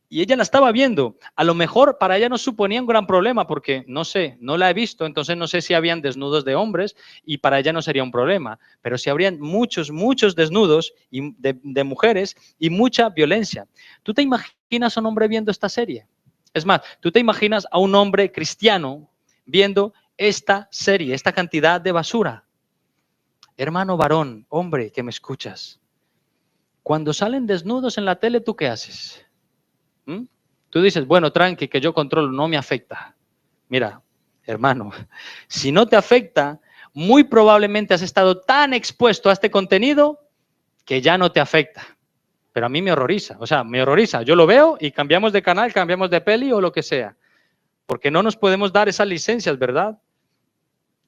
Y ella la estaba viendo. A lo mejor para ella no suponía un gran problema porque, no sé, no la he visto, entonces no sé si habían desnudos de hombres y para ella no sería un problema. Pero si habrían muchos desnudos de mujeres y mucha violencia. ¿Tú te imaginas a un hombre viendo esta serie? Es más, ¿tú te imaginas a un hombre cristiano viendo esta serie, esta cantidad de basura? Hermano varón, hombre que me escuchas, cuando salen desnudos en la tele, ¿tú qué haces? Tú dices, bueno, tranqui, que yo controlo, no me afecta. Mira, hermano, si no te afecta, muy probablemente has estado tan expuesto a este contenido que ya no te afecta. Pero a mí me horroriza, me horroriza. Yo lo veo y cambiamos de canal, cambiamos de peli o lo que sea. Porque no nos podemos dar esas licencias, ¿verdad?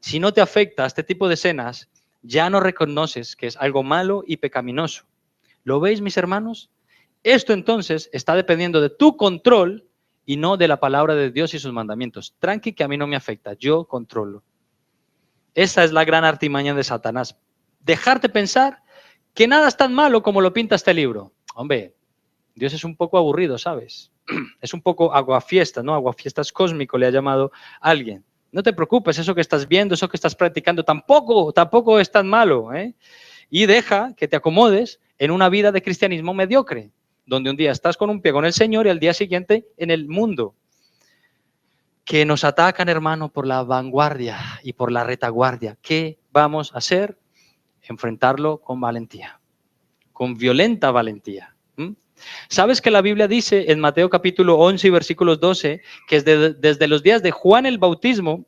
Si no te afecta este tipo de escenas, ya no reconoces que es algo malo y pecaminoso. ¿Lo veis, mis hermanos? Esto entonces está dependiendo de tu control y no de la palabra de Dios y sus mandamientos. Tranqui, que a mí no me afecta, yo controlo. Esa es la gran artimaña de Satanás. Dejarte pensar que nada es tan malo como lo pinta este libro. Hombre, Dios es un poco aburrido, ¿sabes? Es un poco aguafiestas, ¿no? Aguafiestas cósmico le ha llamado alguien. No te preocupes, eso que estás viendo, eso que estás practicando, tampoco es tan malo, Y deja que te acomodes en una vida de cristianismo mediocre, donde un día estás con un pie con el Señor y al día siguiente en el mundo. Que nos atacan, hermano, por la vanguardia y por la retaguardia. ¿Qué vamos a hacer? Enfrentarlo con valentía, con violenta valentía. ¿Sabes que la Biblia dice en Mateo capítulo 11 y versículos 12 que desde los días de Juan el bautismo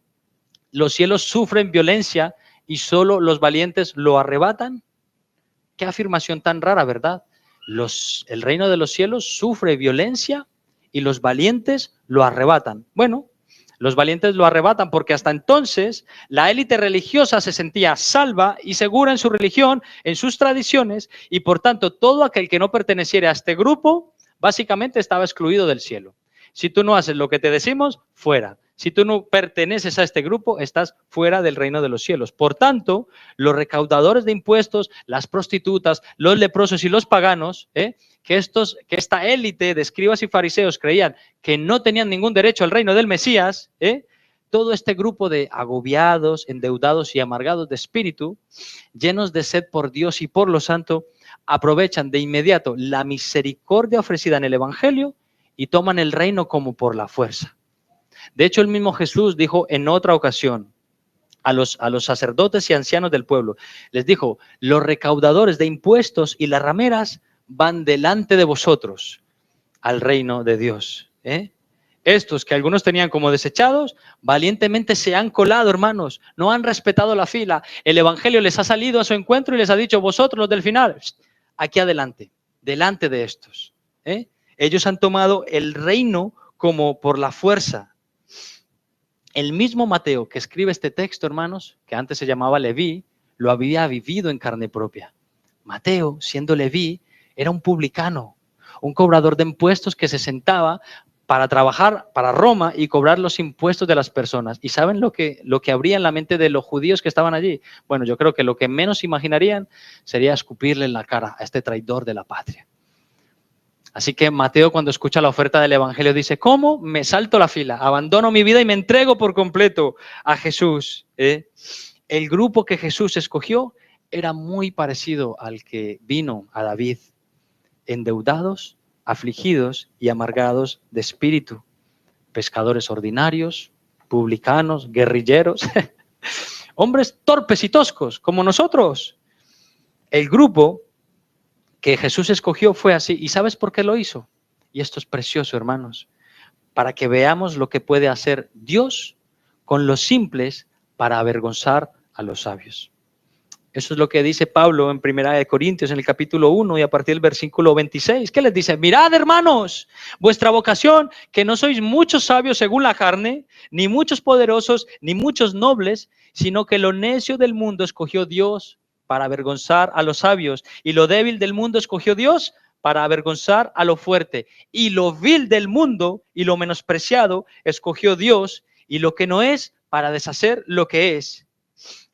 los cielos sufren violencia y solo los valientes lo arrebatan? Qué afirmación tan rara, ¿verdad? El reino de los cielos sufre violencia y los valientes lo arrebatan. Bueno, los valientes lo arrebatan porque hasta entonces la élite religiosa se sentía salva y segura en su religión, en sus tradiciones, y por tanto todo aquel que no perteneciera a este grupo básicamente estaba excluido del cielo. Si tú no haces lo que te decimos, fuera. Si tú no perteneces a este grupo, estás fuera del reino de los cielos. Por tanto, los recaudadores de impuestos, las prostitutas, los leprosos y los paganos, que esta élite de escribas y fariseos creían que no tenían ningún derecho al reino del Mesías, todo este grupo de agobiados, endeudados y amargados de espíritu, llenos de sed por Dios y por lo santo, aprovechan de inmediato la misericordia ofrecida en el Evangelio y toman el reino como por la fuerza. De hecho, el mismo Jesús dijo en otra ocasión a los sacerdotes y ancianos del pueblo, les dijo, los recaudadores de impuestos y las rameras van delante de vosotros al reino de Dios. estos que algunos tenían como desechados, valientemente se han colado, hermanos, no han respetado la fila. El evangelio les ha salido a su encuentro y les ha dicho, vosotros los del final, aquí adelante, delante de estos. Ellos han tomado el reino como por la fuerza. El mismo Mateo que escribe este texto, hermanos, que antes se llamaba Leví, lo había vivido en carne propia. Mateo, siendo Leví, era un publicano, un cobrador de impuestos que se sentaba para trabajar para Roma y cobrar los impuestos de las personas. ¿Y saben lo que habría en la mente de los judíos que estaban allí? Bueno, yo creo que lo que menos imaginarían sería escupirle en la cara a este traidor de la patria. Así que Mateo, cuando escucha la oferta del evangelio, dice, ¿cómo? Me salto la fila, abandono mi vida y me entrego por completo a Jesús. El grupo que Jesús escogió era muy parecido al que vino a David, endeudados, afligidos y amargados de espíritu, pescadores ordinarios, publicanos, guerrilleros, hombres torpes y toscos como nosotros. El grupo que Jesús escogió fue así. ¿Y sabes por qué lo hizo? Y esto es precioso, hermanos, para que veamos lo que puede hacer Dios con los simples para avergonzar a los sabios. Eso es lo que dice Pablo en 1 Corintios, en el capítulo 1 y a partir del versículo 26. ¿Qué les dice? Mirad, hermanos, vuestra vocación, que no sois muchos sabios según la carne, ni muchos poderosos, ni muchos nobles, sino que lo necio del mundo escogió Dios para avergonzar a los sabios, y lo débil del mundo escogió Dios para avergonzar a lo fuerte, y lo vil del mundo y lo menospreciado escogió Dios, y lo que no es para deshacer lo que es,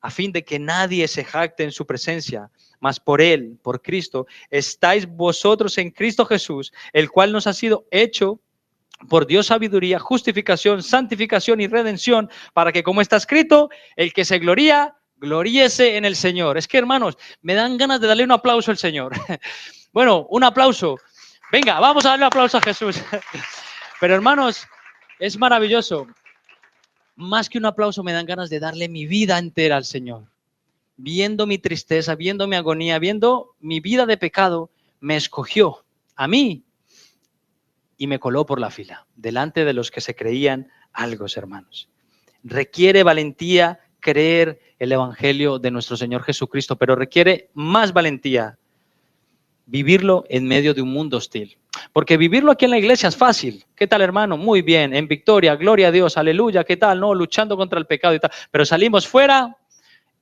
a fin de que nadie se jacte en su presencia, mas por Él, por Cristo, estáis vosotros en Cristo Jesús, el cual nos ha sido hecho por Dios sabiduría, justificación, santificación y redención, para que, como está escrito, el que se gloría, gloríese en el Señor. Es que, hermanos, me dan ganas de darle un aplauso al Señor. Bueno, un aplauso. Venga, vamos a darle un aplauso a Jesús. Pero, hermanos, es maravilloso. Más que un aplauso, me dan ganas de darle mi vida entera al Señor. Viendo mi tristeza, viendo mi agonía, viendo mi vida de pecado, me escogió a mí y me coló por la fila, delante de los que se creían algo, hermanos. Requiere valentía creer el evangelio de nuestro Señor Jesucristo, pero requiere más valentía vivirlo en medio de un mundo hostil. Porque vivirlo aquí en la iglesia es fácil. ¿Qué tal, hermano? Muy bien, en victoria, gloria a Dios, aleluya, ¿qué tal? No, luchando contra el pecado y tal. Pero salimos fuera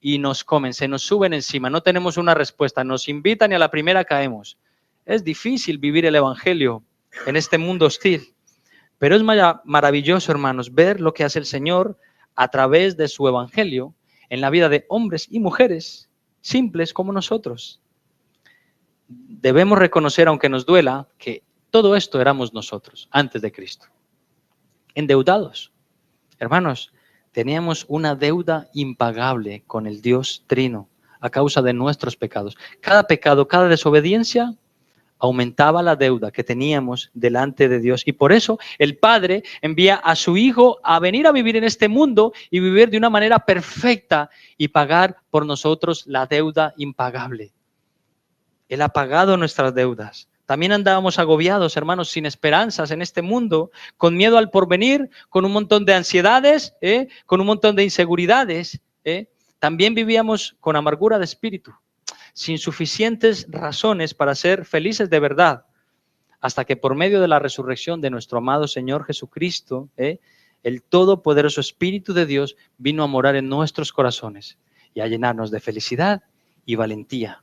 y nos comen, se nos suben encima, no tenemos una respuesta, nos invitan y a la primera caemos. Es difícil vivir el evangelio en este mundo hostil. Pero es maravilloso, hermanos, ver lo que hace el Señor a través de su evangelio en la vida de hombres y mujeres simples como nosotros. Debemos reconocer, aunque nos duela, que todo esto éramos nosotros antes de Cristo. Endeudados. Hermanos, teníamos una deuda impagable con el Dios Trino a causa de nuestros pecados. Cada pecado, cada desobediencia aumentaba la deuda que teníamos delante de Dios. Y por eso el Padre envía a su Hijo a venir a vivir en este mundo y vivir de una manera perfecta y pagar por nosotros la deuda impagable. Él ha pagado nuestras deudas. También andábamos agobiados, hermanos, sin esperanzas en este mundo, con miedo al porvenir, con un montón de ansiedades, con un montón de inseguridades. También vivíamos con amargura de espíritu, sin suficientes razones para ser felices de verdad, hasta que por medio de la resurrección de nuestro amado Señor Jesucristo, el todopoderoso Espíritu de Dios vino a morar en nuestros corazones y a llenarnos de felicidad y valentía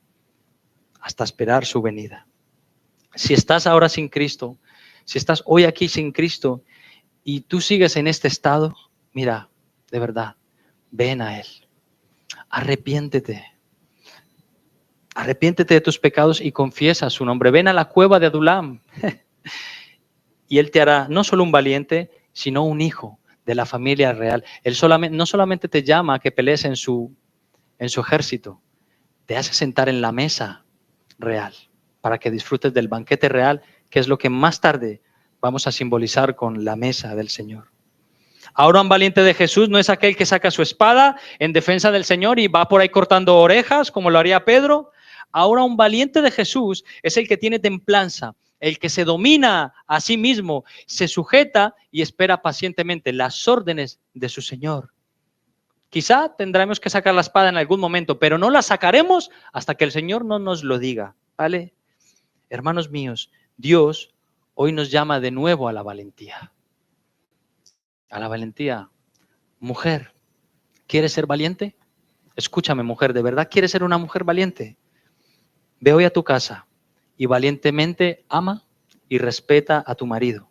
hasta esperar su venida. Si estás ahora sin Cristo, si estás hoy aquí sin Cristo y tú sigues en este estado, mira, de verdad, ven a Él, arrepiéntete. Arrepiéntete de tus pecados y confiesa su nombre. Ven a la cueva de Adulam y Él te hará no solo un valiente, sino un hijo de la familia real. Él no solamente te llama a que pelees en su ejército, te hace sentar en la mesa real para que disfrutes del banquete real, que es lo que más tarde vamos a simbolizar con la mesa del Señor. Ahora un valiente de Jesús no es aquel que saca su espada en defensa del Señor y va por ahí cortando orejas como lo haría Pedro. Ahora un valiente de Jesús es el que tiene templanza, el que se domina a sí mismo, se sujeta y espera pacientemente las órdenes de su Señor. Quizá tendremos que sacar la espada en algún momento, pero no la sacaremos hasta que el Señor no nos lo diga, ¿vale? Hermanos míos, Dios hoy nos llama de nuevo a la valentía. A la valentía. Mujer, ¿quieres ser valiente? Escúchame, mujer, ¿de verdad quieres ser una mujer valiente? Ve hoy a tu casa y valientemente ama y respeta a tu marido.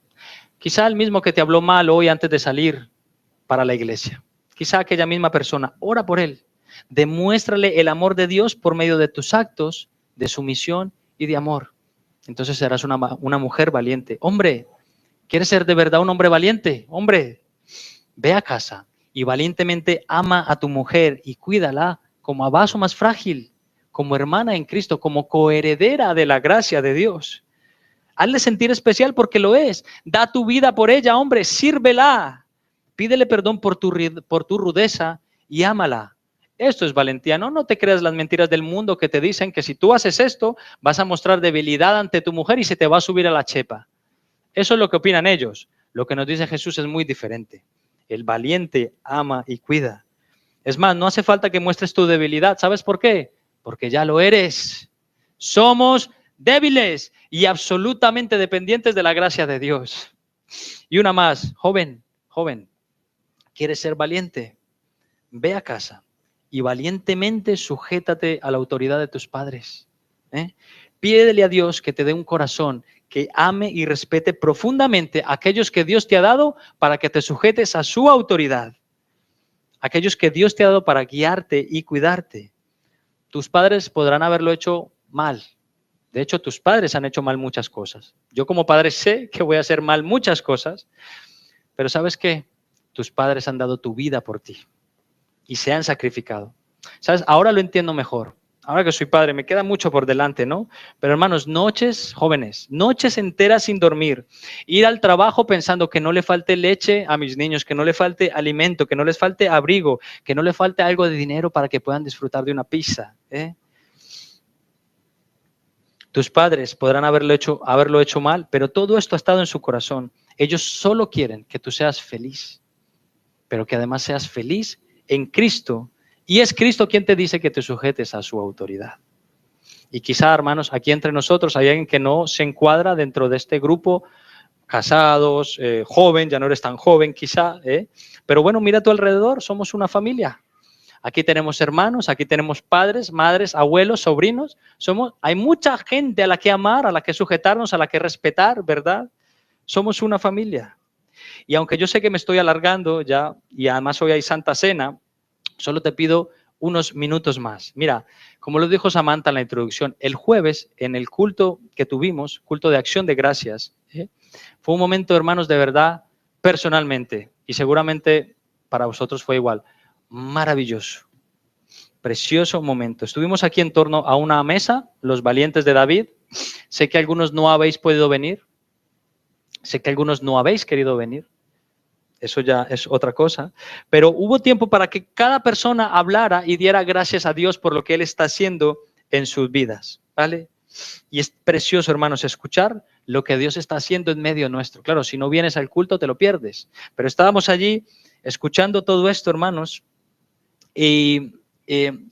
Quizá el mismo que te habló mal hoy antes de salir para la iglesia. Quizá aquella misma persona, ora por él. Demuéstrale el amor de Dios por medio de tus actos de sumisión y de amor. Entonces serás una mujer valiente. Hombre, ¿quieres ser de verdad un hombre valiente? Hombre, ve a casa y valientemente ama a tu mujer y cuídala como a vaso más frágil, como hermana en Cristo, como coheredera de la gracia de Dios. Hazle sentir especial porque lo es. Da tu vida por ella, hombre, sírvela. Pídele perdón por tu rudeza y ámala. Esto es valentía. No te creas las mentiras del mundo que te dicen que si tú haces esto, vas a mostrar debilidad ante tu mujer y se te va a subir a la chepa. Eso es lo que opinan ellos. Lo que nos dice Jesús es muy diferente. El valiente ama y cuida. Es más, no hace falta que muestres tu debilidad. ¿Sabes por qué? Porque ya lo eres. Somos débiles y absolutamente dependientes de la gracia de Dios. Y una más, joven, ¿quieres ser valiente? Ve a casa y valientemente sujétate a la autoridad de tus padres. Pídele a Dios que te dé un corazón que ame y respete profundamente a aquellos que Dios te ha dado para que te sujetes a su autoridad. Aquellos que Dios te ha dado para guiarte y cuidarte. Tus padres podrán haberlo hecho mal. De hecho, tus padres han hecho mal muchas cosas. Yo como padre sé que voy a hacer mal muchas cosas, pero ¿sabes qué? Tus padres han dado tu vida por ti y se han sacrificado. ¿Sabes? Ahora lo entiendo mejor. Ahora que soy padre, me queda mucho por delante, ¿no? Pero hermanos, noches, jóvenes, noches enteras sin dormir, ir al trabajo pensando que no le falte leche a mis niños, que no le falte alimento, que no les falte abrigo, que no le falte algo de dinero para que puedan disfrutar de una pizza, Tus padres podrán haberlo hecho mal, pero todo esto ha estado en su corazón. Ellos solo quieren que tú seas feliz, pero que además seas feliz en Cristo. Y es Cristo quien te dice que te sujetes a su autoridad. Y quizá, hermanos, aquí entre nosotros hay alguien que no se encuadra dentro de este grupo, casados, joven, ya no eres tan joven quizá, pero bueno, mira a tu alrededor, somos una familia. Aquí tenemos hermanos, aquí tenemos padres, madres, abuelos, sobrinos. Hay mucha gente a la que amar, a la que sujetarnos, a la que respetar, ¿verdad? Somos una familia. Y aunque yo sé que me estoy alargando ya, y además hoy hay Santa Cena, solo te pido unos minutos más. Mira, como lo dijo Samantha en la introducción, el jueves en el culto que tuvimos, culto de acción de gracias, fue un momento, hermanos, de verdad, personalmente, y seguramente para vosotros fue igual, maravilloso, precioso momento. Estuvimos aquí en torno a una mesa, los valientes de David. Sé que algunos no habéis podido venir, sé que algunos no habéis querido venir. Eso ya es otra cosa. Pero hubo tiempo para que cada persona hablara y diera gracias a Dios por lo que Él está haciendo en sus vidas, ¿vale? Y es precioso, hermanos, escuchar lo que Dios está haciendo en medio nuestro. Claro, si no vienes al culto te lo pierdes. Pero estábamos allí escuchando todo esto, hermanos, y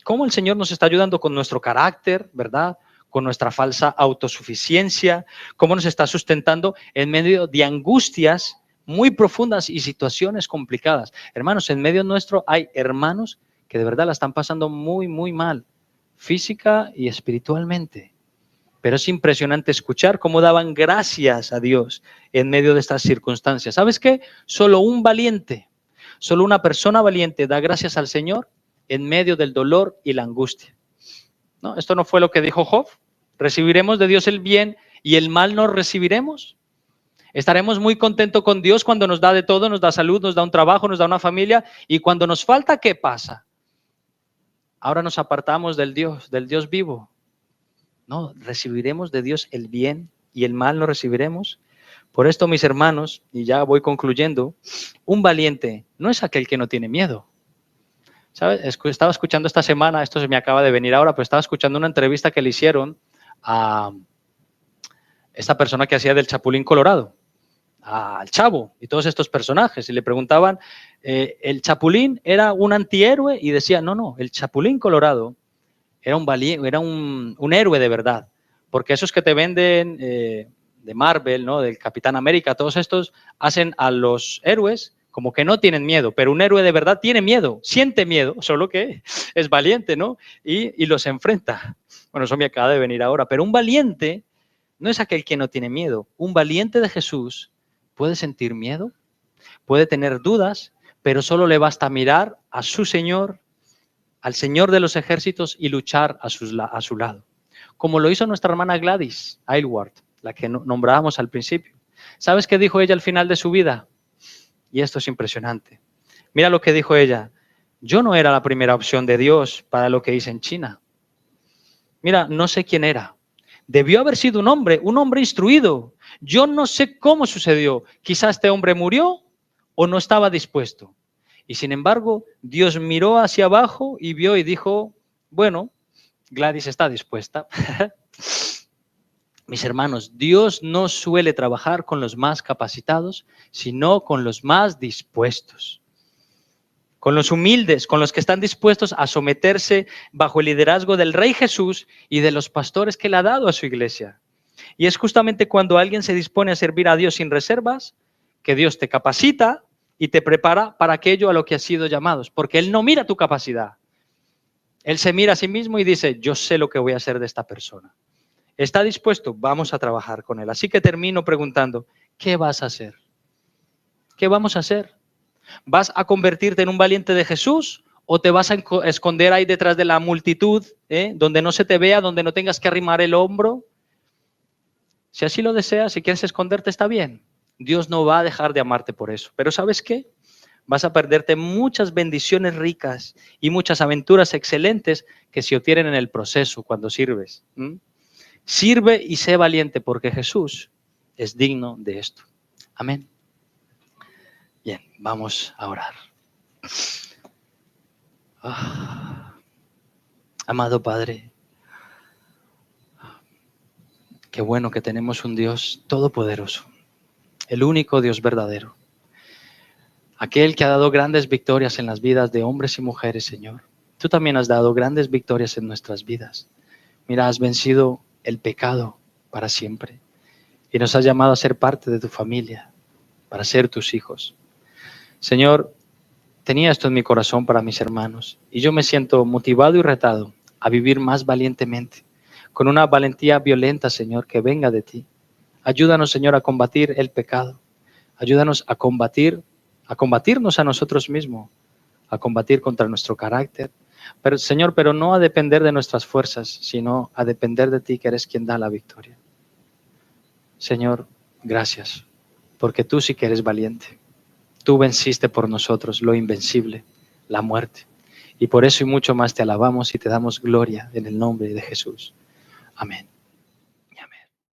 cómo el Señor nos está ayudando con nuestro carácter, ¿verdad? Con nuestra falsa autosuficiencia, cómo nos está sustentando en medio de angustias muy profundas y situaciones complicadas. Hermanos, en medio nuestro hay hermanos que de verdad la están pasando muy, muy mal, física y espiritualmente. Pero es impresionante escuchar cómo daban gracias a Dios en medio de estas circunstancias. ¿Sabes qué? Solo un valiente, solo una persona valiente da gracias al Señor en medio del dolor y la angustia. ¿No? Esto no fue lo que dijo Job. ¿Recibiremos de Dios el bien y el mal no recibiremos? Estaremos muy contentos con Dios cuando nos da de todo, nos da salud, nos da un trabajo, nos da una familia, y cuando nos falta, ¿qué pasa? Ahora nos apartamos del Dios vivo. No, recibiremos de Dios el bien y el mal no recibiremos. Por esto, mis hermanos, y ya voy concluyendo, un valiente no es aquel que no tiene miedo. ¿Sabes? Estaba escuchando esta semana, esto se me acaba de venir ahora, pero estaba escuchando una entrevista que le hicieron a esta persona que hacía del Chapulín Colorado, al Chavo y todos estos personajes, y le preguntaban, el Chapulín era un antihéroe, y decía, no, el Chapulín Colorado era un héroe de verdad, porque esos que te venden de Marvel, ¿no? Del Capitán América, todos estos hacen a los héroes como que no tienen miedo, pero un héroe de verdad tiene miedo, siente miedo, solo que es valiente, ¿no? Y los enfrenta. Bueno, eso me acaba de venir ahora, pero un valiente no es aquel que no tiene miedo. Un valiente de Jesús puede sentir miedo, puede tener dudas, pero solo le basta mirar a su Señor, al Señor de los ejércitos, y luchar a su lado. Como lo hizo nuestra hermana Gladys Aylward, la que nombrábamos al principio. ¿Sabes qué dijo ella al final de su vida? Y esto es impresionante. Mira lo que dijo ella. Yo no era la primera opción de Dios para lo que hice en China. Mira, no sé quién era. Debió haber sido un hombre instruido. Yo no sé cómo sucedió. Quizás este hombre murió o no estaba dispuesto. Y sin embargo, Dios miró hacia abajo y vio y dijo, bueno, Gladys está dispuesta. Mis hermanos, Dios no suele trabajar con los más capacitados, sino con los más dispuestos. Con los humildes, con los que están dispuestos a someterse bajo el liderazgo del Rey Jesús y de los pastores que le ha dado a su iglesia. Y es justamente cuando alguien se dispone a servir a Dios sin reservas, que Dios te capacita y te prepara para aquello a lo que has sido llamados, porque Él no mira tu capacidad. Él se mira a sí mismo y dice, yo sé lo que voy a hacer de esta persona. ¿Está dispuesto? Vamos a trabajar con Él. Así que termino preguntando, ¿qué vas a hacer? ¿Qué vamos a hacer? ¿Vas a convertirte en un valiente de Jesús o te vas a esconder ahí detrás de la multitud, donde no se te vea, donde no tengas que arrimar el hombro? Si así lo deseas, si quieres esconderte, está bien. Dios no va a dejar de amarte por eso. Pero ¿sabes qué? Vas a perderte muchas bendiciones ricas y muchas aventuras excelentes que se obtienen en el proceso cuando sirves. Sirve y sé valiente porque Jesús es digno de esto. Amén. Bien, vamos a orar. Amado Padre, qué bueno que tenemos un Dios todopoderoso, el único Dios verdadero, aquel que ha dado grandes victorias en las vidas de hombres y mujeres, Señor. Tú también has dado grandes victorias en nuestras vidas. Mira, has vencido el pecado para siempre y nos has llamado a ser parte de tu familia, para ser tus hijos. Señor, tenía esto en mi corazón para mis hermanos y yo me siento motivado y retado a vivir más valientemente, con una valentía violenta, Señor, que venga de ti. Ayúdanos, Señor, a combatir el pecado. Ayúdanos a combatirnos a nosotros mismos, a combatir contra nuestro carácter. Pero, Señor, pero no a depender de nuestras fuerzas, sino a depender de ti, que eres quien da la victoria. Señor, gracias, porque tú sí que eres valiente. Tú venciste por nosotros lo invencible, la muerte. Y por eso y mucho más te alabamos y te damos gloria en el nombre de Jesús. Amén.